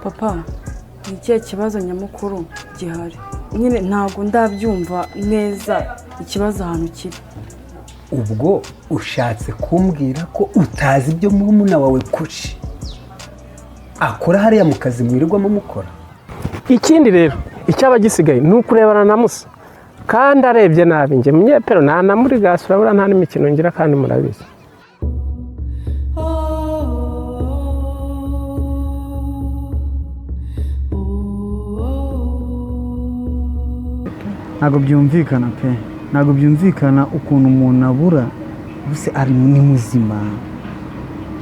Papa, ni ikihe kibazo nyamukuru gihari? Nyine ntabwo ndabyumva neza ikibazo ahantu kiri. Ubwo ushatse kumbwira ko utazi ibyo murumuna wawe Kuki akora hariya mu kazi mwirirwamo mukora? Ikindi rero icyaba gisigaye ni ukurebana na Musa, kandi arebye nabi njye munyepero nta muri gasi urabura nta n'imikino ngira kandi murabizi. Ntabwo byumvikana pe, ntabwo byumvikana ukuntu umuntu abura buse ari ni muzima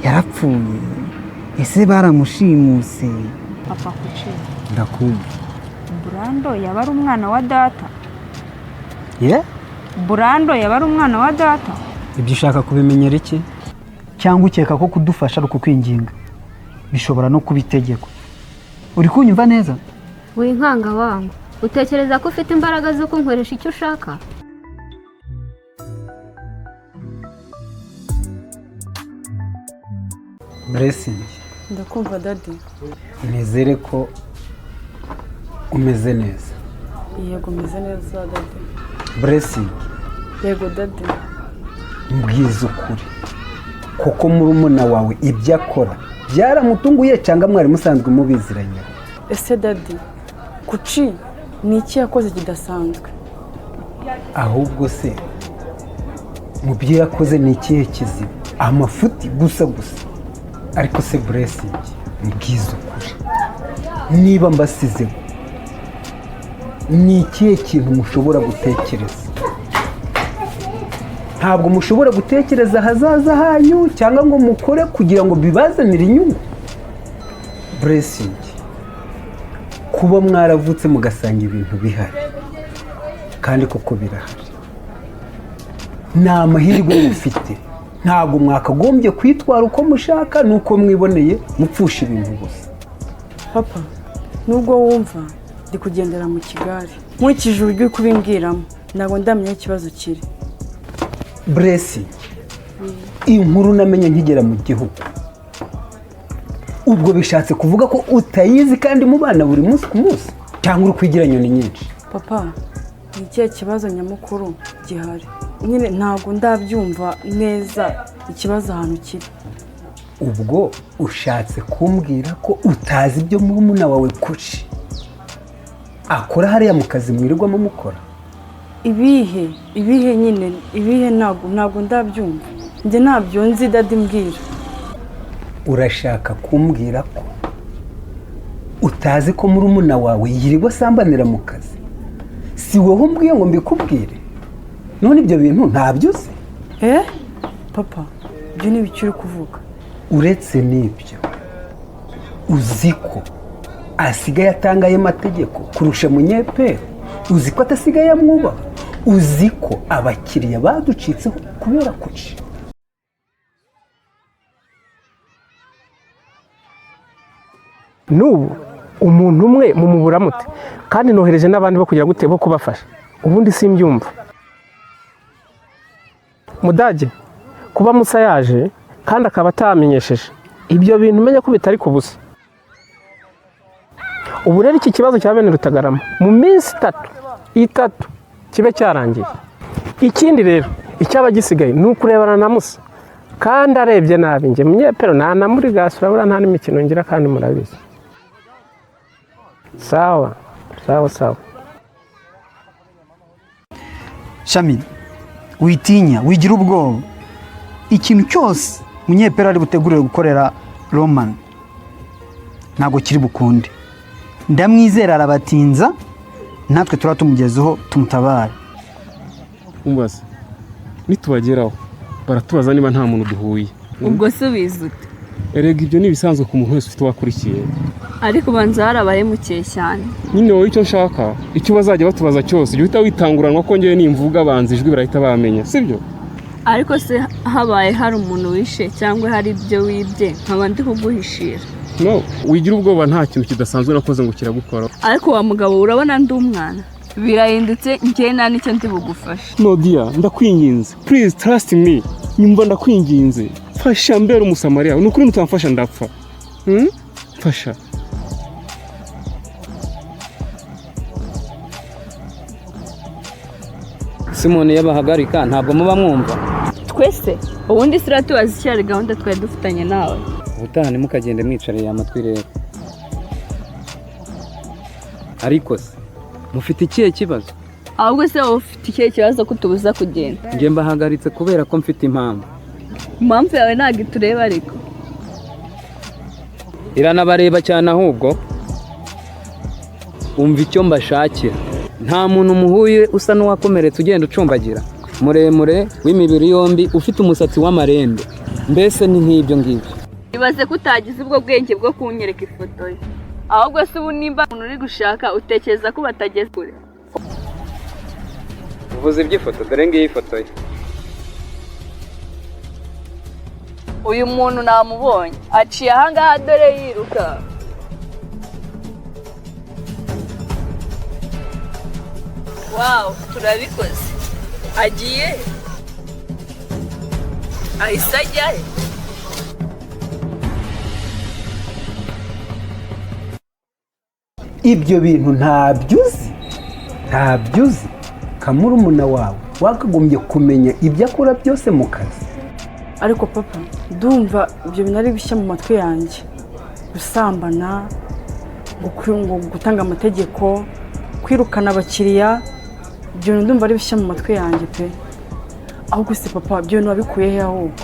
yarapfuye, ese baramushimuse? Papa Kuki, Ndakumva. Burando yaba ari umwana wa data? Ye? Burando yaba ari umwana wa data? Ibyo ushaka kubimenyera iki? Cyangwa ukeka ko kudufasha ari ukukwinginga? Bishobora no kuba itegeko. Uri kunyumva neza? Winkanga wangu, utekereza ko ufite imbaraga zo kunkoresha icyo ushaka? Blessing, Ndakumva daddy. nizere ko umeze neza. Yego meze neza daddy. Blessing, Yego daddy. mbwiza ukuri kuko murumuna wawe ibyo akora byaramutunguye cyangwa mwari musanzwe mubiziranye? Ese daddy, Kuki ni iki yakoze kidasanzwe? Ahubwo se mu byo yakoze ni ikihe kiziba? Amafuti gusa. Ariko se Blessing, mbwiza ukuri, niba mbasizeho ni ikihe kintu mushobora gutekereza? Ntabwo mushobora gutekereza ahazaza hanyu cyangwa ngo mukore kugira ngo bibazanire inyungu? Blessing, kuba mwaravutse mugasanga ibintu bihari kandi koko birahari, ni amahirwe mufite. Ntabwo mwakagombye kwitwara uko mushaka nuko mwiboneye mupfusha ibintu gusa. Papa, nubwo wumva ndi kugendera mu kigare, nkurikije uburyo uri kubimbwiramo ntabwo ndamenya ikibazo kiri. Blessing, inkuru namenye nkigera mu gihugu, ubwo bishatse kuvuga ko utayizi kandi mubana buri munsi ku munsi, cyangwa uri kwigira nyoni nyinshi? Papa, ni ikihe kibazo nyamukuru gihari? Nyine ntabwo ndabyumva neza ikibazo ahantu kiri. Ubwo ushatse kumbwira ko utazi ibyo murumuna wawe Kuki akora hariya mu kazi mwirirwamo mukora? Ibihe nyine, ntabwo ndabyumva. Njye ntabyo nzi daddy, mbwira. Urashaka kumbwira ko utazi ko murumuna wawe yirirwa asambanira mu kazi? Si wowe umbwiye ngo mbikubwire? None ibyo bintu ntabyo uzi? Papa, ibyo ni ibiki uri kuvuga? Uretse n'ibyo, uzi ko asigaye atanga ayo mategeko kurusha munyepero? Uzi ko atasigaye amwubaha? Uzi ko abakiriya baducitseho kubera Kuki? N'ubu umuntu umwe mu muburamute kandi nohereje n'abandi bo kugira gute bo kubafasha, ubundi simbyumva. Mudage, kuba Musa yaje kandi akaba atamenyesheje ibyo bintu, umenye ko bitari ku busa. Ubu rero iki kibazo cya bene Rutagarama mu minsi itatu kibe cyarangiye. Ikindi rero icyaba gisigaye ni ukurebana na Musa, kandi arebye nabi njye munyepero nta muri gasi urabura nta n'imikino ngira kandi murabizi. Sawa. Shami, witinya, wigira ubwoba. Ikintu cyose munyepero ari butegurire gukorera Roman ntabwo kiri bukunde. Ndamwizera arabatinza, natwe turatumugezeho tumutabara. Umbaze, nitubageraho baratubaza niba nta muntu duhuye. Ubwo subiza ute? Erega ibyo ni ibisanzwe ku muntu wese ufite wakurikiye. Ariko banza harabahemukiye cyane. Nyine wowe icyo nshaka, icyo bazajya batubaza cyose jya uhita witanguranwa ko ngewe nimvuga banza ijwi barahita bamenya, sibyo? Ariko se habaye hari umuntu wishe cyangwa hari ibyo wibye nkaba ndi kuguhishira? No, wigira ubwoba nta kintu kidasanzwe nakoze ngo kiragukora. Ariko wa mugabo urabona ndi umwana, birahindutse njye nta nicyo ndi bugufasha. No dear, ndakwinginze, please trust me. Nyumva ndakwinginze, fasha mbere umusamariya, nukuri mutamfasha ndapfa. Fasha. Simoni yabahagarika ntabwo muba mwumva. twese ubundi sura tubazi icyo ari gahunda twari dufitanye nawe. Ubutaha ntimukagende mwicariye amatwi rero. Ariko se mufite ikihe kibazo? Ahubwo se wowe ufite ikihe kibazo ko tubuza kugenda? Njye mbahagaritse kubera ko mfite impamvu. Impamvu yawe ntabwo itureba ariko. Iranabareba cyane ahubwo. Umva icyo mbashakira. Nta muntu muhuye usa n'uwakomeretse ugenda ucumbagira. Muremure w'imibiri yombi ufite umusatsi w'amarembe. Mbese ni nk'ibyo ngibyo. Ibaze ko utagize ubwo bwenge bwo kunyereka ifoto ye. Ahubwo se ubu nimba umuntu uri gushaka utekereza ko batageze kure. Uvuze iby'ifoto, dore ngiyi ifoto ye. Uyu muntu namubonye aciye ahangaha dore yiruka. Wow, turabikoze. Agiye ahise ajyahe. Ibyo bintu ntabyo uzi kamurumuna wawe wakagombye kumenya ibyo akora byose mu kazi. ariko papa ndumva ibyo bintu ari bishya mu matwi yanjye, gusambana, gutanga amategeko, kwirukana abakiriya, ibyo bintu ndumva ari bishya mu matwi yanjye pe. ahubwo se papa ibyo bintu wabikuye he ahubwo?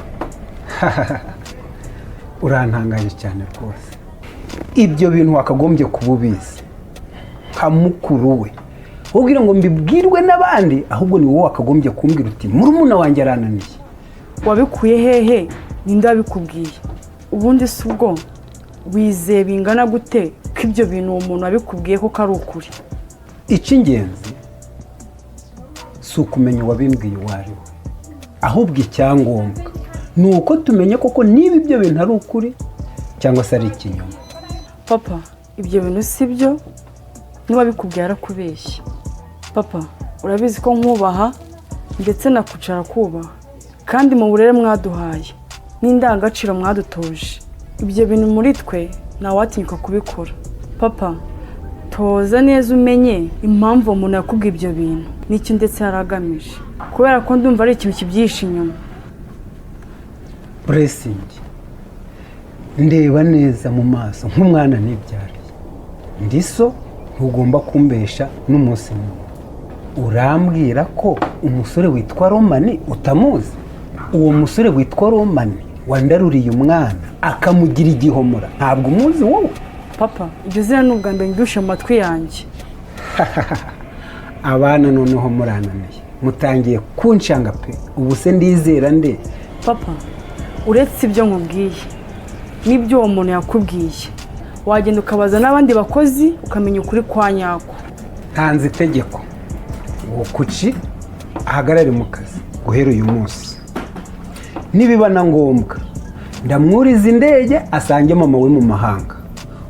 Urantangaje cyane rwose. Ibyo bintu wakagombye kuba ubizi nka mukuru we, ubwira ngo mbibwirwe n'abandi, ahubwo ni wowe wakagombye kumbwira uti murumuna wanjye arananiye. Wabikuye hehe? Ninde wabikubwiye? Ubundi si ubwo wizeye bingana gute ko ibyo bintu uwo muntu wabikubwiye ko ari ukuri? Icy'ingenzi si ukumenya uwabimbwiye uwo ari we, ahubwo icyangombwa ni uko tumenye koko niba ibyo bintu ari ukuri cyangwa se ari ikinyoma. Papa ibyo bintu si byo, n'uwabikubwiye arakubeshya. Papa urabizi ko nkubaha ndetse nakucara kubaha, kandi mu burere mwaduhaye n'indangagaciro mwadutoje, ibyo bintu muri twe ntawatinyuka kubikora. Papa toza neza umenye impamvu umuntu yakubwiye ibyo bintu n'icyo ndetse yaragamije, kubera ko ndumva ari ikintu kibyihishe inyuma. Blessing, ndeba neza mu maso nk'umwana nibyariye, ndi so ntugomba kumbesha n'umunsi n'umwe. Urambwira ko umusore witwa Romani utamuzi? Uwo musore witwa Romani wandaruriye umwana akamugira igihomora, ntabwo umuzi wowe? Papa ibyo zina ni ubwa mbere ndusha mu matwi yanjye. Abana noneho murananiye, mutangiye kunshanga pe. Ubu se ndizera nde? Papa uretse ibyo nkubwiye n'ibyo uwo muntu yakubwiye, wagenda ukabaza n'abandi bakozi ukamenya ukuri kwa nyako. Ntanze itegeko ngo kuki ahagarare mu kazi guhera uyu munsi. Nibiba na ngombwa ndamwuriza indege asange mama we mu mahanga,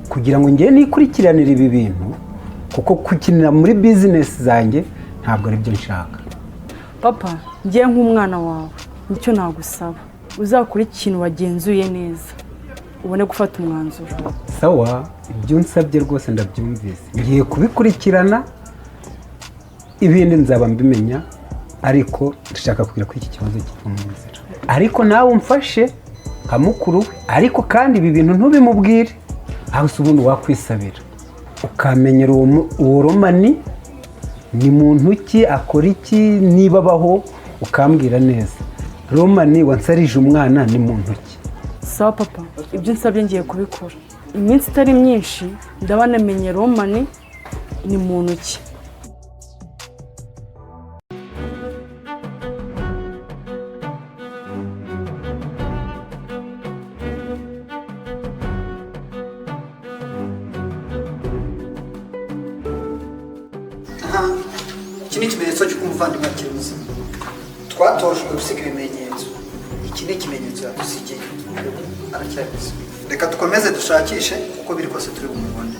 kugira ngo njye nikurikiranire ibi bintu, kuko kukinira muri bizinesi zanjye ntabwo ari byo nshaka. Papa njye nk'umwana wawe nicyo nagusaba, uzakora ikintu wagenzuye neza ubone gufata umwanzuro. Sawa, ibyo nsabye rwose ndabyumvise, ngiye kubikurikirana, ibindi nzaba mbimenya, ariko ndashaka kugira ko iki kibazo kiva mu nzira. Ariko nawe umfashe nka mukuru we, ariko kandi ibi bintu ntubimubwire, aho se ubundi wakwisabira ukamenyera uwo Romani ni muntu ki, akora iki, niba abaho ukambwira neza. Romani wansarije umwana ni muntu ki? Sawa papa, ibyo nsabye ngiye kubikora. Iminsi itari myinshi ndaba namenye Romani ni muntu ki. Iki ni ikimenyetso cy'uko umuvandimwe akiri muzima. Twatojwe gusiga ibimenyetso. Iki ni ikimenyetso yadusigiye. Aracyari muzima. Reka dukomeze dushakishe uko biri kose turi bumubone.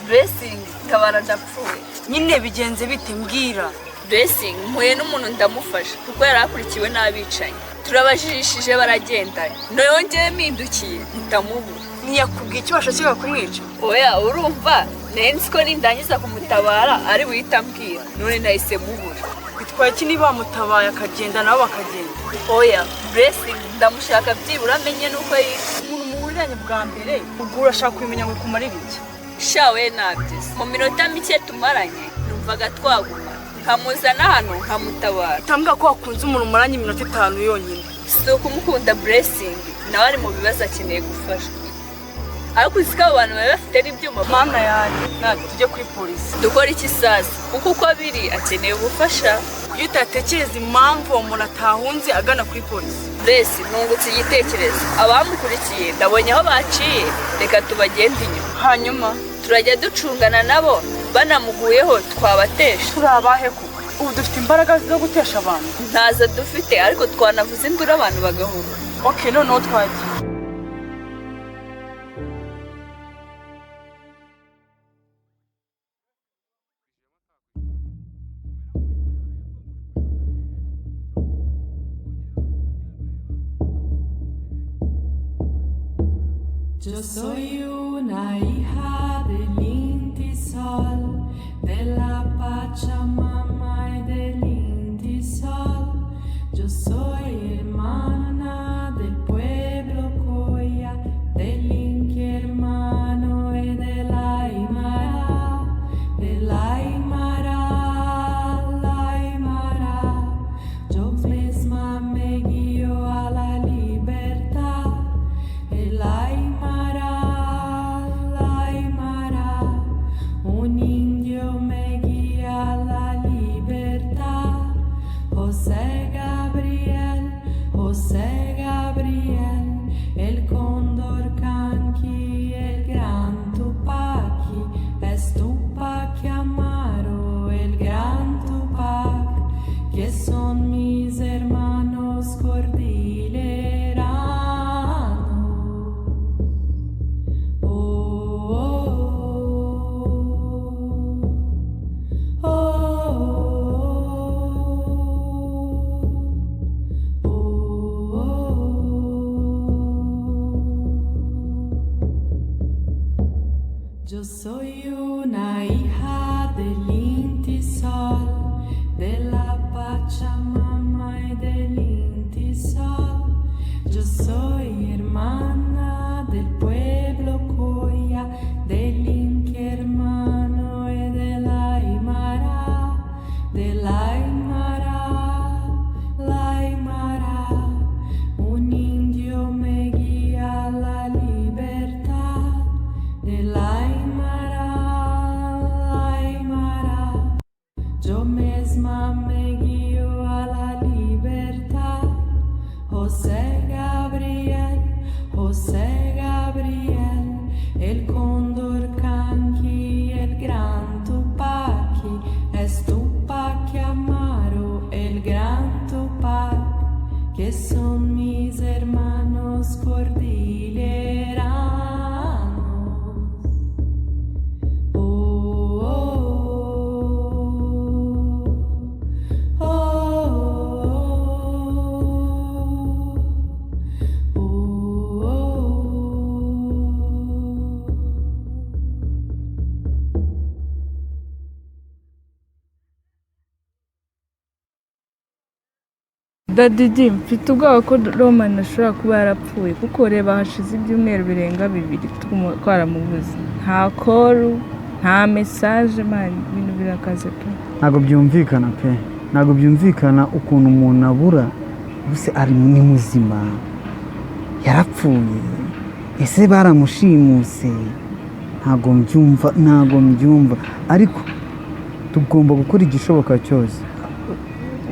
Blessing tabara ndapfuye. Nyine bigenze bite mbwira? Blessing mpuye n'umuntu ndamufasha kuko yari akurikiwe n'abicanyi. turabajishije baragenda nongeye mpindukiye ntamubura. ntiyakubwiye icyo bashakaga kumwica? Oya urumva nenzi ko nindangiza kumutabara ari buhita ambwira none nahise mubura. bitwaye iki niba bamutabaye akagenda nabo bakagenda? Oya Blessing ndamushaka byibura amenye nuko yitwa. umuntu muhuriranye bwa mbere ubwo urashaka kubimenya ngo kumarira iki? Shawe nabyize mu minota mike tumaranye numvaga twaguma nkamuzana hano nkamutabara. utambwira ko wakunze umuntu umaranye iminota 5 yonyine? Si ukumukunda Blessing nawe ari mu bibazo akeneye gufashwa, ariko uzi ko abo bantu baba bafite n'ibyuma. mana yanjye ntabwo tujye kuri polisi. Dukora iki sasa kuko uko biri akeneye ubufasha. iyo utatekereza impamvu uwo muntu atahunze agana kuri polisi. Mbese nungutse igitekerezo abamukurikiye ndabonye aho baciye, reka tubagende inyuma hanyuma turajya ducungana nabo banamuguyeho twabatesha. turi abahe koko? ubu dufite imbaraga zo gutesha abantu? ntazo dufite ariko twanavuze induru abantu bagahura. okay noneho twagiye. Yo soy una hija del Inti Sol, de la Pachamama y del Inti Sol. Yo soy hermana del pueblo Coya, del Inti hermano y de la Aymara, de la Aymara, la Aymara. Yo misma me guío a la libertad, el Aymara. Un indio me guía a la libertad. José Gabriel, el cóndor canqui, el gran Tupaki, es Tupac Amaro, el gran Tupac, que son mis hermanos cordilleranos. Yo soy una hija del Inti Sol, de la Pachamama y del Inti Sol. Yo soy hermana del pueblo Coya, del Inti hermano y de la Aymara, de la Aymara, la Aymara. Un indio me guía a la libertad, de la yo misma me guío a la libertad. José Gabriel, el cóndor canqui, el gran Tupaki, es Tupac Amaro, el gran Tupac, que son mis hermanos cordilleranos. Dadidi mfite ubwoba ko Roman ashobora kuba yarapfuye kuko reba hashize ibyumweru birenga 2 twaramubuze. Nta call, nta message man, ibintu birakaze pe. Ntago byumvikana pe. Ntago byumvikana ukuntu umuntu abura buse ari ni muzima. Yarapfuye. Ese baramushimuse. Ntago mbyumva ariko tugomba gukora igishoboka cyose.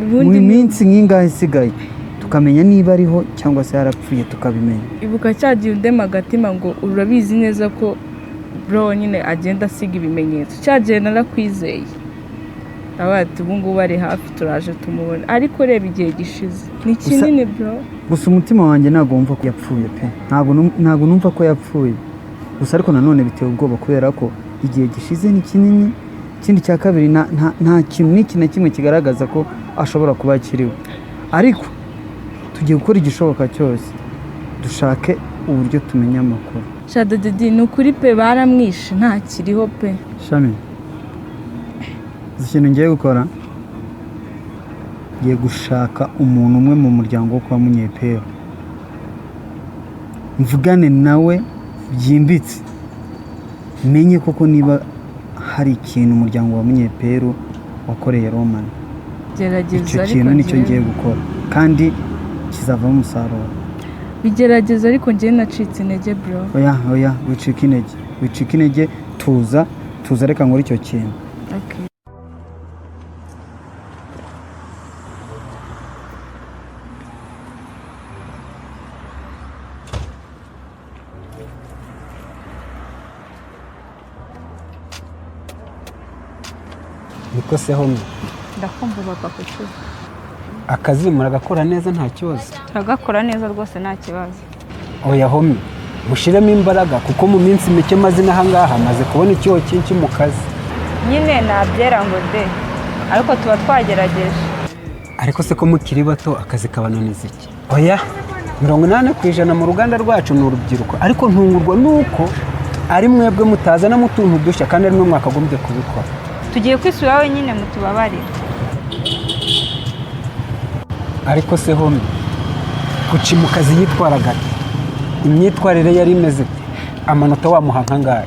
Mu minsi nk'ingahe isigaye tukamenya niba ariho cyangwa se yarapfuye tukabimenya. Ibuka cyagiye undema agatima ngo urabizi neza ko bro nyine agenda asiga ibimenyetso. Cyagiye narakwizeye. Abati ubu ngubu ari hafi turaje tumubona ariko reba igihe gishize. Ni kinini bro. Gusa umutima wanjye ntago wumva ko yapfuye pe. Ntago numva ko yapfuye. Gusa ariko nanone biteye ubwoba kubera ko igihe gishize ni kinini. Ikindi cya kabiri nta kintu n'iki na kimwe kigaragaza ko ashobora kuba akiriho. Ariko tugiye gukora igishoboka cyose dushake uburyo tumenya amakuru. shada didi ni ukuri pe baramwishe ntakiriho pe. Shami, izi kintu ngiye gukora, ngiye gushaka umuntu umwe mu muryango wo kwa Munyepero, mvugane nawe byimbitse, menye koko niba hari ikintu umuryango wa Munyepero wakoreye Roman. Gerageza icyo ariko kintu nicyo ngiye gukora kandi kizavamo umusaruro. Bigerageza ariko njye nacitse intege bro. Oya wicika intege, tuza reka nkore icyo kintu. Okay. niko se homie, ndakumva papa kuki akazi muragakora neza nta kibazo? turagakora neza rwose nta kibazo. Oya homie, mushiremo imbaraga kuko mu minsi mike maze n'ahangaha maze kubona icyuho cyinshi mu kazi. Nyine nabyera ngo de, ariko tuba twagerageje. Ariko se ko mukiri bato akazi kabananiza iki? Oya 80% mu ruganda rwacu ni urubyiruko, ariko ntungurwa nuko ari mwebwe mutazana mu tuntu dushya kandi ari mwe mwakagombye kubikora. Tugiye kwisura wenyine mutubabarire. Ariko se homie, kuki mu kazi yitwara gati? Imyitwarire yari imeze ite? Amanota wamuha nkangahe?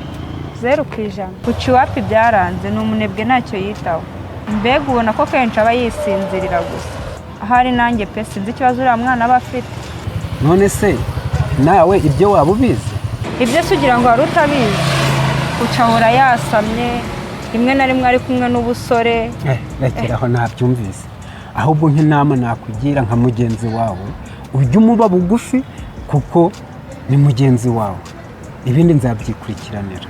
0%. Kuki wapi byaranze ni umunebwe ntacyo yitaho. Mbega ubona ko kenshi aba yisinzirira gusa. Ahari nanjye pe sinzi ikibazo uriya mwana aba afite. None se nawe ibyo waba ubizi? Ibyo sugira ngo wari utabizi. Ucahora yasamye, rimwe na rimwe ari kumwe n'ubusore. Rekeraho ntabyumvise. Ahubwo nk'inama nakugira nka mugenzi wawe, ujye umuba bugufi kuko ni mugenzi wawe. Ibindi nzabyikurikiranira.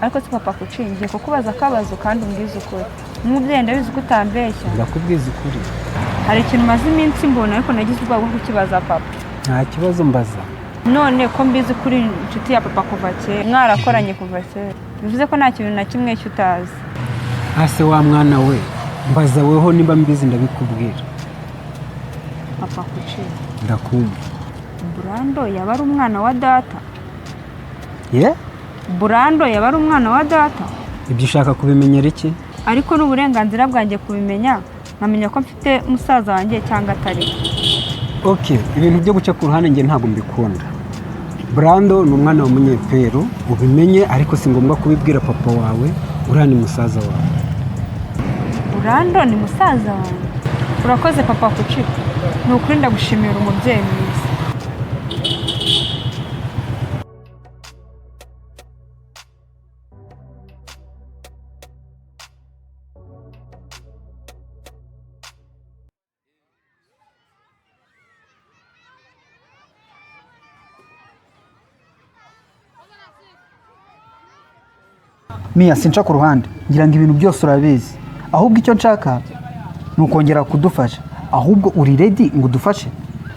Ariko si papa kucingiye kukubaza akabazo kandi umbwiza ukuri. N'umubyeyi ndabizi ko utambeshya. Ndakubwiza ukuri. Hari ikintu maze iminsi mbona ariko nagize ubwoba bwo kukibaza papa. Nta kibazo mbaza. None ko mbizi kuri inshuti ya papa kuva kera, mwarakoranye kuva kera. Bivuze ko nta kintu na kimwe cy'utazi. Ase wa mwana we, mbaza weho niba mbizi ndabikubwira. Papa kuci. Ndakumva. Brando yaba ari umwana wa data. Ye? Brando yaba ari umwana wa data. Ibyo ushaka kubimenyera iki? Ariko n'uburenganzira bwanjye kubimenya, nkamenya ko mfite musaza wanjye cyangwa atari. Okay, ibintu byo guca ku ruhande nge ntabwo mbikunda. Brando ni umwana wa Munyepero, ubimenye ariko si ngombwa kubibwira papa wawe, uriya ni musaza wawe. Brando ni musaza wanjye. Urakoze papa kuci. Ni ukuri ndagushimira umubyeyi mwiza. Mia sinca ku ruhande, ngira ngo ibintu byose urabizi. Ahubwo icyo nshaka ni ukongera kudufasha. Ahubwo uri ready ngo udufashe?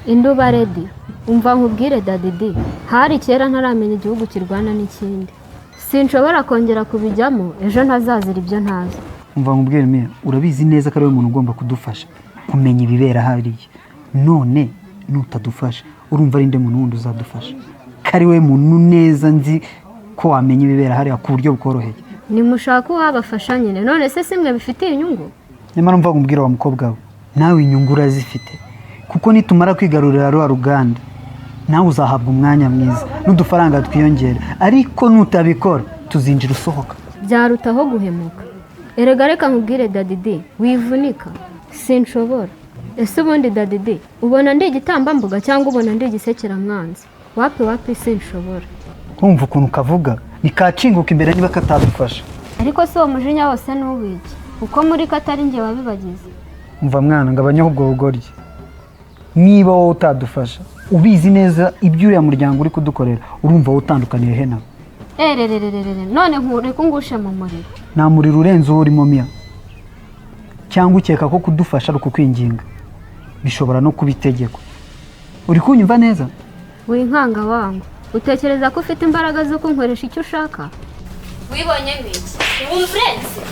Induba ready. Umva nkubwire dadidi, hari kera ntaramenya igihugu kirwana n'ikindi. Sinshobora kongera kubijyamo, ejo ntazazira ibyo ntazi. Umva nkubwire Mia, urabizi neza ko ari we muntu ugomba kudufasha kumenya ibibera hariya. None nutadufasha, urumva ari nde muntu wundi uzadufasha? Kari we muntu neza nzi ko wamenya ibibera hariya ku buryo bukoroheye. Nimushaka uwabafasha nyine, none se simwe bifitiye inyungu? Nyamara umva nkubwire wa mukobwa we, nawe inyungu urazifite. Kuko nitumara kwigarurira ruwa ruganda, nawe uzahabwa umwanya mwiza n'udufaranga twiyongera. Ariko nutabikora tuzinjira usohoka. Byarutaho guhemuka. Erega reka nkubwire dadidi, wivunika. Sinshobora. Ese ubundi dadidi, ubona ndi igitambambuga cyangwa ubona ndi igisekera mwanzi? Wapi sinshobora. Kumva ukuntu kavuga nikacinguka imbere niba katadufasha. Ariko si uwo mujinya wose n'ubiki, uko muri katari njye wabibagize. Umva mwana ngabanyaho ubwo bugoryi. Niba wowe utadufasha, ubizi neza ibyo uriya muryango uri kudukorera, urumva wowe utandukaniye he nawe? None nkureka ngushe mu muriro. Nta muriro urenze uwo urimo Mia. Cyangwa ukeka ko kudufasha ari ukukwinginga. Bishobora no kuba itegeko. Uri kunyumva neza? Winkanga wangu. Utekereza ko ufite imbaraga zo kunkoresha icyo ushaka? Wibonye nk'iki? Wumvrenze?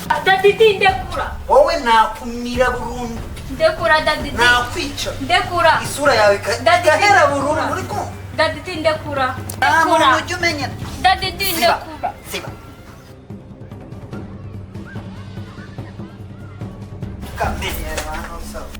Atadidinde kura. Wowe nakumira burundu. ndekura dadidi nakwica ndekura isura yawe igahera burundu uri kumva dadidi ndekura nta muntu ujya umenya dadidi ndekura siba kamenyera abantu sawa